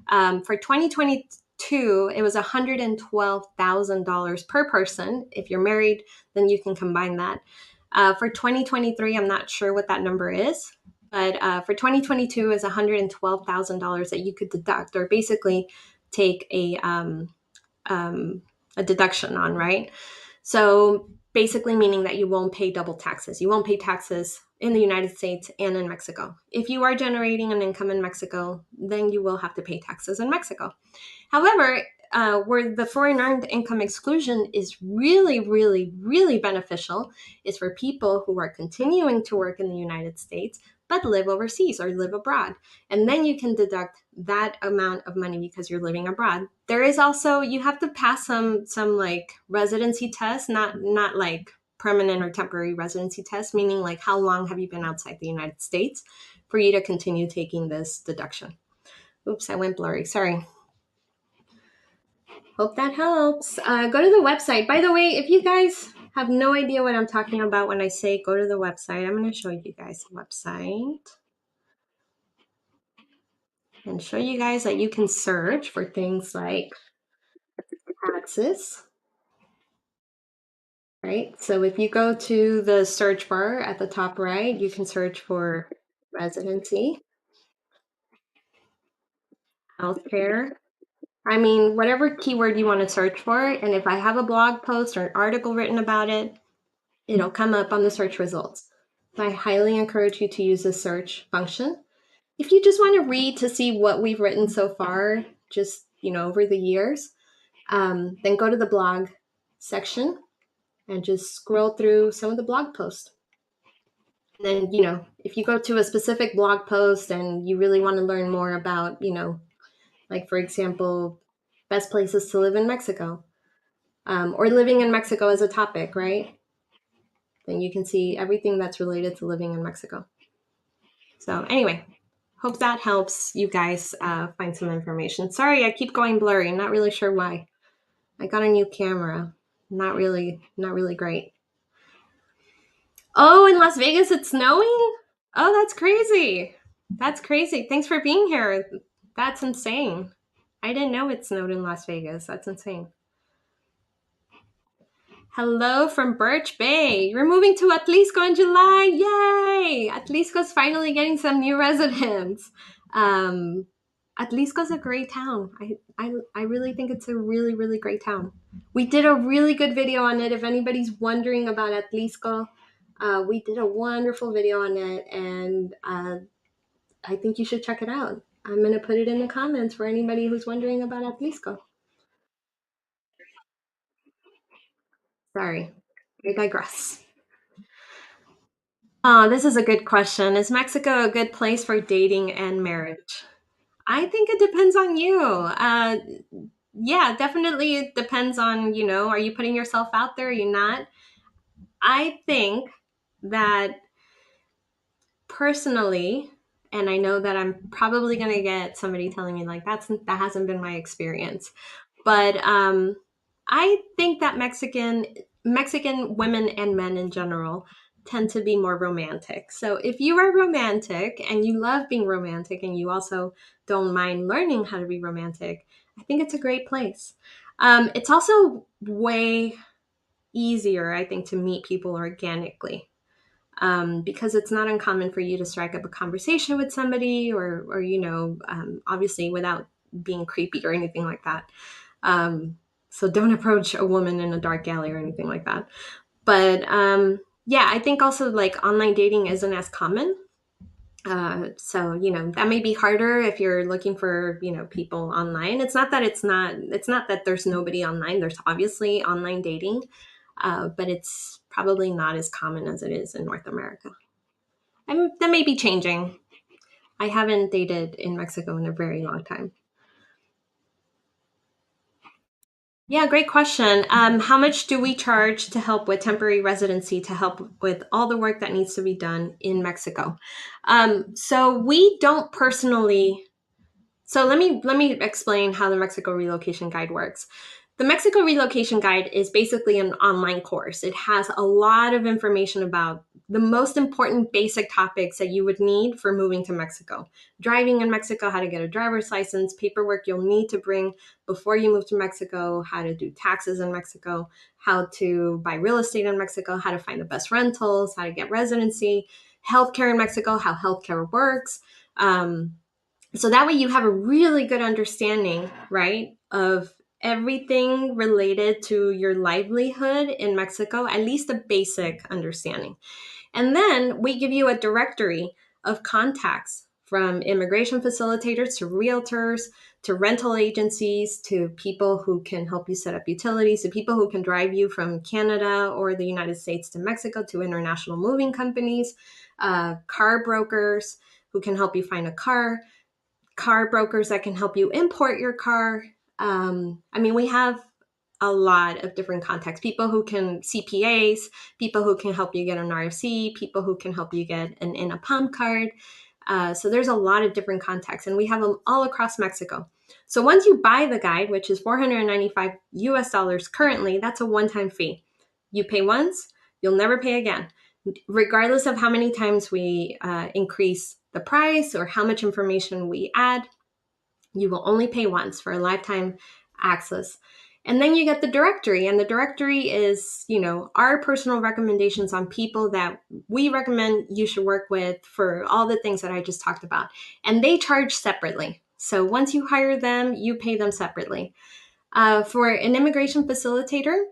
For 2022, it was $112,000 per person. If you're married, then you can combine that. For 2023, I'm not sure what that number is, but for 2022 is $112,000 that you could deduct or basically take a deduction on, right? So basically meaning that you won't pay double taxes. You won't pay taxes in the United States and in Mexico. If you are generating an income in Mexico, then you will have to pay taxes in Mexico. However, where the foreign earned income exclusion is really, really, really beneficial is for people who are continuing to work in the United States but live overseas or live abroad. And then you can deduct that amount of money because you're living abroad. There is also, you have to pass some like residency tests, not like permanent or temporary residency tests, meaning like how long have you been outside the United States for you to continue taking this deduction. Oops, I went blurry. Sorry. Hope that helps. Go to the website. By the way, if you guys have no idea what I'm talking about when I say go to the website, I'm going to show you guys the website and show you guys that you can search for things like taxes, right? So if you go to the search bar at the top right, you can search for residency, healthcare. I mean, whatever keyword you want to search for. And if I have a blog post or an article written about it, it'll come up on the search results. So I highly encourage you to use the search function. If you just want to read to see what we've written so far, just, over the years, then go to the blog section and just scroll through some of the blog posts. And then, if you go to a specific blog post and you really want to learn more about, like, for example, best places to live in Mexico, or living in Mexico as a topic, right? Then you can see everything that's related to living in Mexico. So anyway, hope that helps you guys find some information. Sorry, I keep going blurry. Not really sure why. I got a new camera. Not really great. Oh, in Las Vegas, it's snowing? Oh, that's crazy. That's crazy. Thanks for being here. That's insane. I didn't know it snowed in Las Vegas. That's insane. Hello from Birch Bay. You're moving to Atlisco in July. Yay! Atlisco's finally getting some new residents. Atlisco's a great town. I really think it's a really, really great town. We did a really good video on it. If anybody's wondering about Atlisco, we did a wonderful video on it, and I think you should check it out. I'm going to put it in the comments for anybody who's wondering about Atlisco. Sorry, I digress. This is a good question. Is Mexico a good place for dating and marriage? I think it depends on you. Yeah, definitely it depends on, are you putting yourself out there? Are you not? I think that personally, and I know that I'm probably going to get somebody telling me like that hasn't been my experience. But I think that Mexican women and men in general tend to be more romantic. So if you are romantic and you love being romantic and you also don't mind learning how to be romantic, I think it's a great place. It's also way easier, I think, to meet people organically. Because it's not uncommon for you to strike up a conversation with somebody or obviously without being creepy or anything like that. So don't approach a woman in a dark alley or anything like that. But yeah, I think also like online dating isn't as common. So that may be harder if you're looking for people online. It's not that there's nobody online. There's obviously online dating, but it's probably not as common as it is in North America. And that may be changing. I haven't dated in Mexico in a very long time. Yeah, great question. How much do we charge to help with temporary residency to help with all the work that needs to be done in Mexico? So we don't personally. So let me explain how the Mexico Relocation Guide works. The Mexico Relocation Guide is basically an online course. It has a lot of information about the most important basic topics that you would need for moving to Mexico. Driving in Mexico, how to get a driver's license, paperwork you'll need to bring before you move to Mexico, how to do taxes in Mexico, how to buy real estate in Mexico, how to find the best rentals, how to get residency, healthcare in Mexico, how healthcare works. So that way you have a really good understanding, right, of everything related to your livelihood in Mexico, at least a basic understanding. And then we give you a directory of contacts from immigration facilitators to realtors to rental agencies to people who can help you set up utilities to people who can drive you from Canada or the United States to Mexico to international moving companies, car brokers who can help you find a car brokers that can help you import your car. I mean, we have a lot of different contacts, people who can, CPAs, people who can help you get an RFC, people who can help you get an in a pump card. So there's a lot of different contacts, and we have them all across Mexico. So once you buy the guide, which is 495 US dollars currently, that's a one-time fee. You pay once, you'll never pay again, regardless of how many times we increase the price or how much information we add. You will only pay once for a lifetime access. And then you get the directory, and the directory is, our personal recommendations on people that we recommend you should work with for all the things that I just talked about. And they charge separately. So once you hire them, you pay them separately. For an immigration facilitator,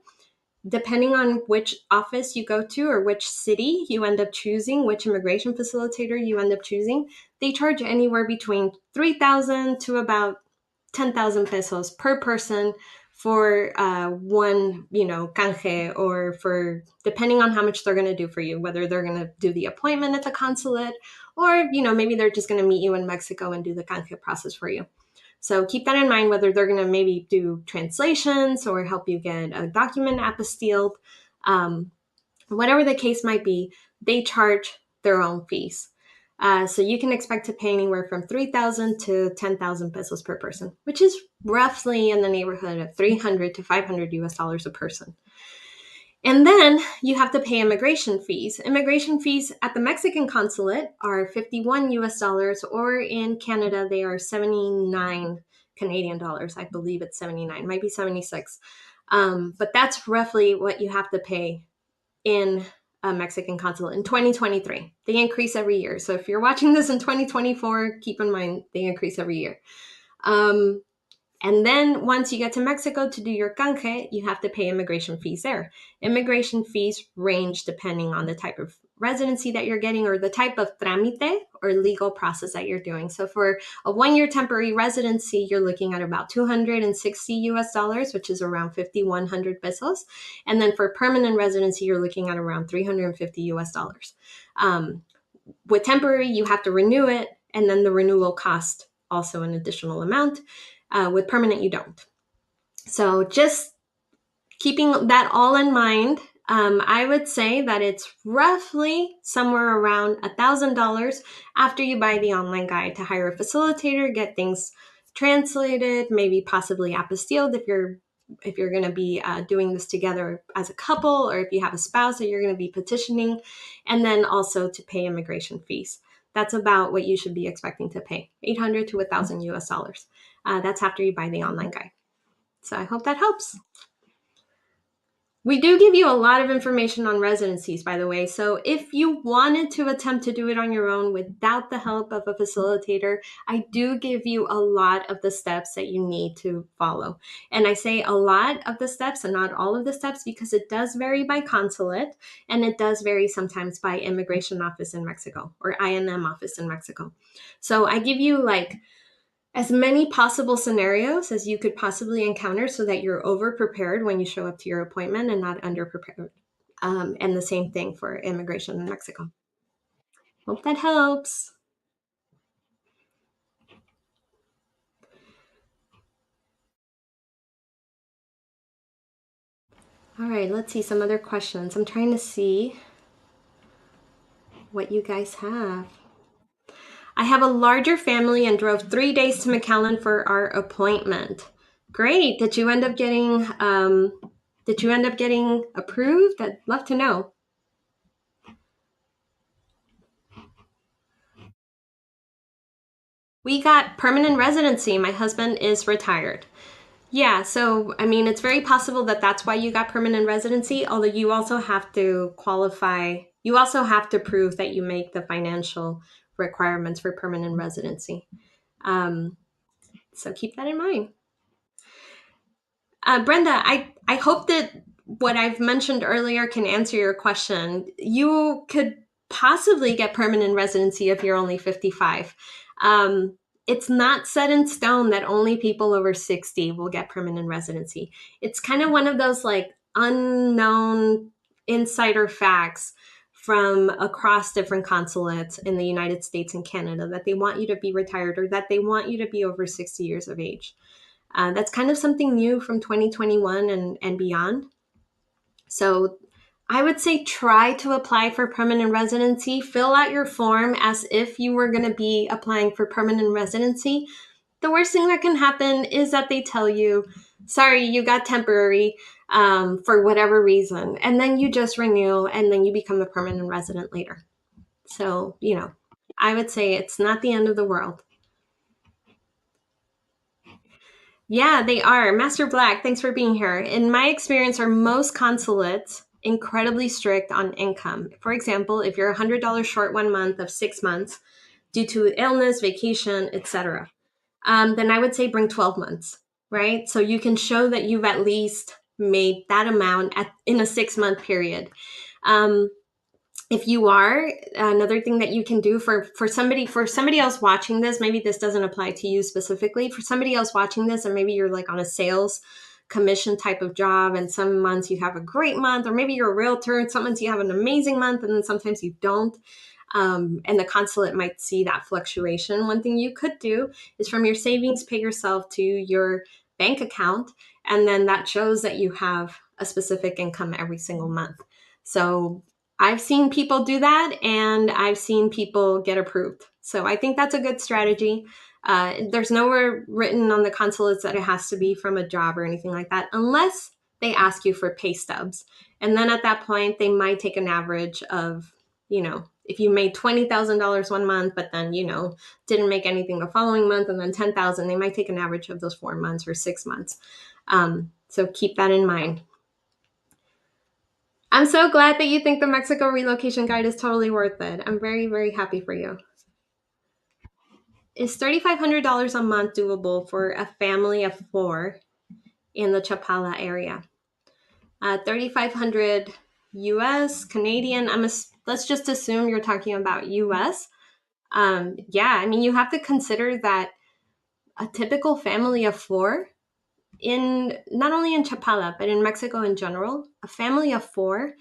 depending on which office you go to or which city you end up choosing, which immigration facilitator you end up choosing, they charge anywhere between 3,000 to about 10,000 pesos per person for one, canje, or for depending on how much they're going to do for you, whether they're going to do the appointment at the consulate or, maybe they're just going to meet you in Mexico and do the canje process for you. So keep that in mind, whether they're going to maybe do translations or help you get a document apostilled. Um, Whatever the case might be, they charge their own fees. So you can expect to pay anywhere from 3,000 to 10,000 pesos per person, which is roughly in the neighborhood of 300 to 500 US dollars a person. And then you have to pay immigration fees. Immigration fees at the Mexican consulate are 51 US dollars, or in Canada, they are 79 Canadian dollars. I believe it's 79, might be 76. But that's roughly what you have to pay in a Mexican consulate in 2023. They increase every year. So if you're watching this in 2024, keep in mind they increase every year. Um, and then once you get to Mexico to do your canje, you have to pay immigration fees there. Immigration fees range depending on the type of residency that you're getting or the type of trámite or legal process that you're doing. So for a 1-year temporary residency, you're looking at about 260 US dollars, which is around 5,100 pesos. And then for permanent residency, you're looking at around 350 US dollars. With temporary, you have to renew it, and then the renewal cost also an additional amount. With permanent, you don't. So just keeping that all in mind, I would say that it's roughly somewhere around $1,000 after you buy the online guide to hire a facilitator, get things translated, maybe possibly apostilled if you're going to be doing this together as a couple, or if you have a spouse that you're going to be petitioning, and then also to pay immigration fees. That's about what you should be expecting to pay, 800 to 1,000 US dollars. That's after you buy the online guide. So I hope that helps. We do give you a lot of information on residencies, by the way. So if you wanted to attempt to do it on your own without the help of a facilitator, I do give you a lot of the steps that you need to follow. And I say a lot of the steps and not all of the steps because it does vary by consulate, and it does vary sometimes by immigration office in Mexico or INM office in Mexico. So I give you like as many possible scenarios as you could possibly encounter so that you're over prepared when you show up to your appointment and not under prepared. And the same thing for immigration in Mexico. Hope that helps. All right, let's see some other questions. I'm trying to see what you guys have. I have a larger family and drove 3 days to McAllen for our appointment. Great. Did you end up getting approved? I'd love to know. We got permanent residency. My husband is retired. Yeah, so I mean, it's very possible that that's why you got permanent residency, although you also have to qualify, you also have to prove that you make the financial requirements for permanent residency. Um, so keep that in mind. Brenda, I hope that what I've mentioned earlier can answer your question. You could possibly get permanent residency if you're only 55. Um, it's not set in stone that only people over 60 will get permanent residency. It's kind of one of those like unknown insider facts from across different consulates in the United States and Canada that they want you to be retired or that they want you to be over 60 years of age. That's kind of something new from 2021 and beyond. So I would say try to apply for permanent residency. Fill out your form as if you were going to be applying for permanent residency. The worst thing that can happen is that they tell you, sorry, you got temporary for whatever reason. And then you just renew and then you become a permanent resident later. So, I would say it's not the end of the world. Yeah, they are. Master Black, thanks for being here. In my experience, are most consulates incredibly strict on income. For example, if you're $100 short 1 month of 6 months due to illness, vacation, etc., then I would say bring 12 months, right? So you can show that you've at least made that amount in a 6 month period. If you are, another thing that you can do for somebody else watching this, maybe this doesn't apply to you specifically, for somebody else watching this, and maybe you're like on a sales commission type of job, and some months you have a great month, or maybe you're a realtor and some months you have an amazing month and then sometimes you don't. And the consulate might see that fluctuation. One thing you could do is from your savings, pay yourself to your bank account, and then that shows that you have a specific income every single month. So I've seen people do that, and I've seen people get approved. So I think that's a good strategy. There's nowhere written on the consulates that it has to be from a job or anything like that, unless they ask you for pay stubs. And then at that point, they might take an average of, if you made $20,000 1 month, but then, didn't make anything the following month, and then 10,000, they might take an average of those 4 months or 6 months. So keep that in mind. I'm so glad that you think the Mexico relocation guide is totally worth it. I'm very, very happy for you. Is $3,500 a month doable for a family of 4 in the Chapala area? 3,500 US, Canadian. Let's just assume you're talking about US. Yeah, I mean, you have to consider that a typical family of 4 in not only in Chapala, but in Mexico in general, a family of 4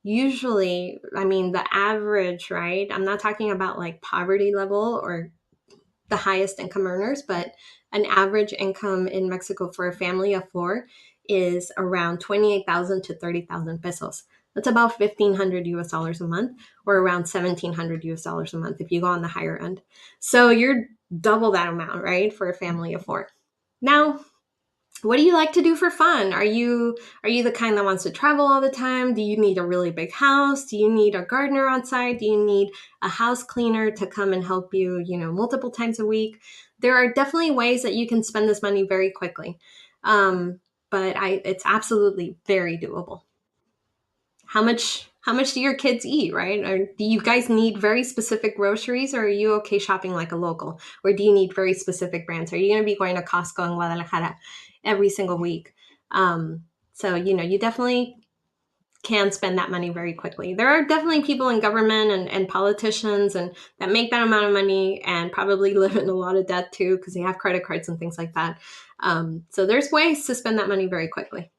usually, I mean, the average, right? I'm not talking about like poverty level or the highest income earners, but an average income in Mexico for a family of 4 is around 28,000 to 30,000 pesos. That's about 1,500 US dollars a month, or around 1,700 US dollars a month if you go on the higher end. So you're double that amount, right, for a family of 4. Now, what do you like to do for fun? Are you the kind that wants to travel all the time? Do you need a really big house? Do you need a gardener on site? Do you need a house cleaner to come and help you, multiple times a week? There are definitely ways that you can spend this money very quickly. But it's absolutely very doable. How much do your kids eat, right? Or do you guys need very specific groceries, or are you okay shopping like a local? Or do you need very specific brands? Are you going to be going to Costco in Guadalajara every single week? So, you definitely can spend that money very quickly. There are definitely people in government and politicians and that make that amount of money and probably live in a lot of debt too, because they have credit cards and things like that. So there's ways to spend that money very quickly.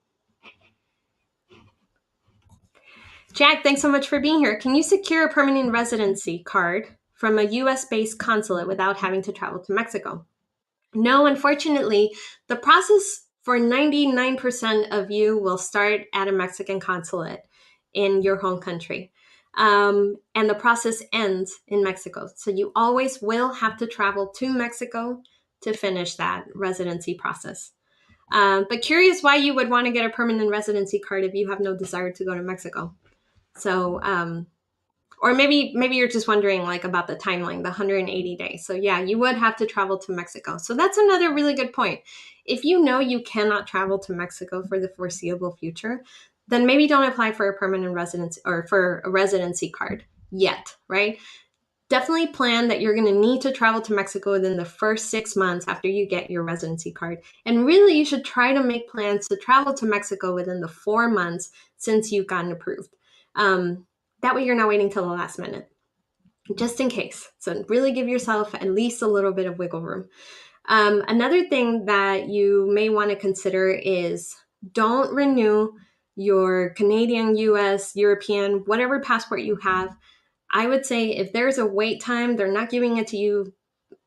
Jack, thanks so much for being here. Can you secure a permanent residency card from a US-based consulate without having to travel to Mexico? No, unfortunately, the process for 99% of you will start at a Mexican consulate in your home country. And the process ends in Mexico. So you always will have to travel to Mexico to finish that residency process. But curious why you would want to get a permanent residency card if you have no desire to go to Mexico. So, or maybe you're just wondering like about the timeline, the 180 days. So yeah, you would have to travel to Mexico. So that's another really good point. If you know you cannot travel to Mexico for the foreseeable future, then maybe don't apply for a permanent residence or for a residency card yet, right? Definitely plan that you're going to need to travel to Mexico within the first 6 months after you get your residency card. And really, you should try to make plans to travel to Mexico within the 4 months since you've gotten approved. That way, you're not waiting till the last minute, just in case. So really give yourself at least a little bit of wiggle room. Another thing that you may want to consider is don't renew your Canadian, US, European, whatever passport you have. I would say if there's a wait time, they're not giving it to you.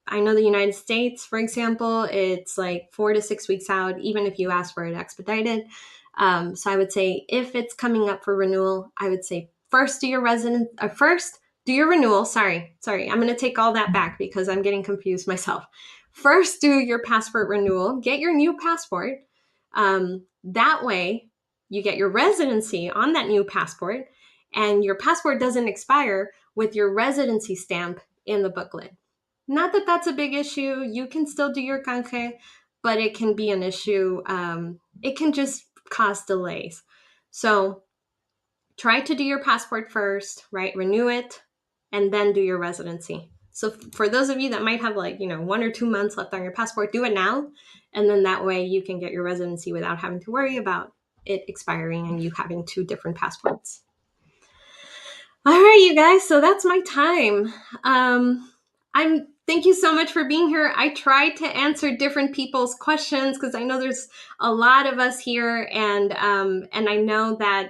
I know the United States, for example, it's like 4 to 6 weeks out, even if you ask for it expedited. So I would say if it's coming up for renewal, I would say first do your renewal. Sorry. I'm going to take all that back because I'm getting confused myself. First, do your passport renewal, get your new passport. That way, you get your residency on that new passport, and your passport doesn't expire with your residency stamp in the booklet. Not that that's a big issue. You can still do your canje, but it can be an issue. It can just cause delays. So try to do your passport first, right? Renew it, and then do your residency. So for those of you that might have 1 or 2 months left on your passport, do it now. And then that way you can get your residency without having to worry about it expiring and you having 2 different passports. All right, you guys. So that's my time. Thank you so much for being here. I tried to answer different people's questions because I know there's a lot of us here, and I know that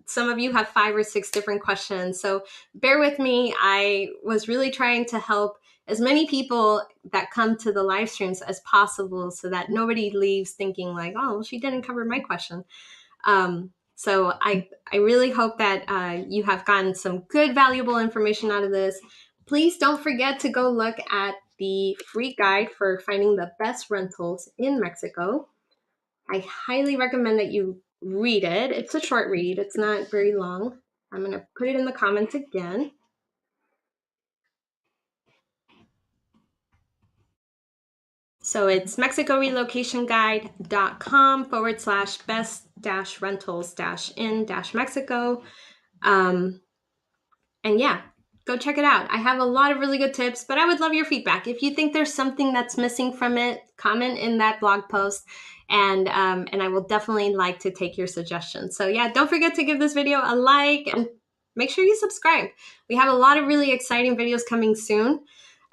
some of you have 5 or 6 different questions. So bear with me. I was really trying to help as many people that come to the live streams as possible so that nobody leaves thinking like, oh, she didn't cover my question. So I really hope that you have gotten some good, valuable information out of this. Please don't forget to go look at the free guide for finding the best rentals in Mexico. I highly recommend that you read it. It's a short read. It's not very long. I'm going to put it in the comments again. So it's mexicorelocationguide.com/best-rentals-in-Mexico. And yeah, go check it out. I have a lot of really good tips, but I would love your feedback. If you think there's something that's missing from it, comment in that blog post, and I will definitely like to take your suggestions. So yeah, don't forget to give this video a like and make sure you subscribe. We have a lot of really exciting videos coming soon.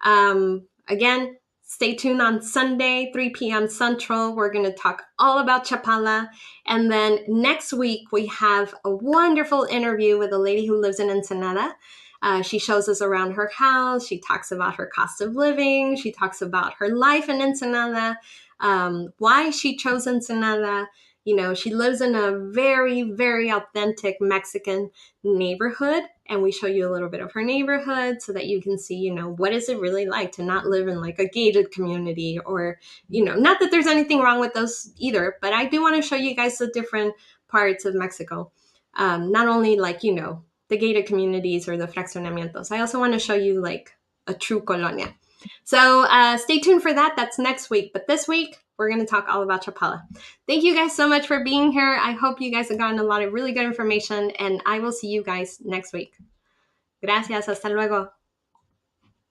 Again, stay tuned on Sunday, 3 p.m. Central. We're going to talk all about Chapala. And then next week, we have a wonderful interview with a lady who lives in Ensenada. She shows us around her house. She talks about her cost of living. She talks about her life in Ensenada, why she chose Ensenada. You know, she lives in a very, very authentic Mexican neighborhood, and we show you a little bit of her neighborhood so that you can see, you know, what is it really like to not live in like a gated community, or, you know, not that there's anything wrong with those either, but I do want to show you guys the different parts of Mexico. Not only like, you know, the gated communities or the fraccionamientos. I also want to show you like a true colonia. So stay tuned for that. That's next week. But this week, we're going to talk all about Chapala. Thank you guys so much for being here. I hope you guys have gotten a lot of really good information, and I will see you guys next week. Gracias. Hasta luego.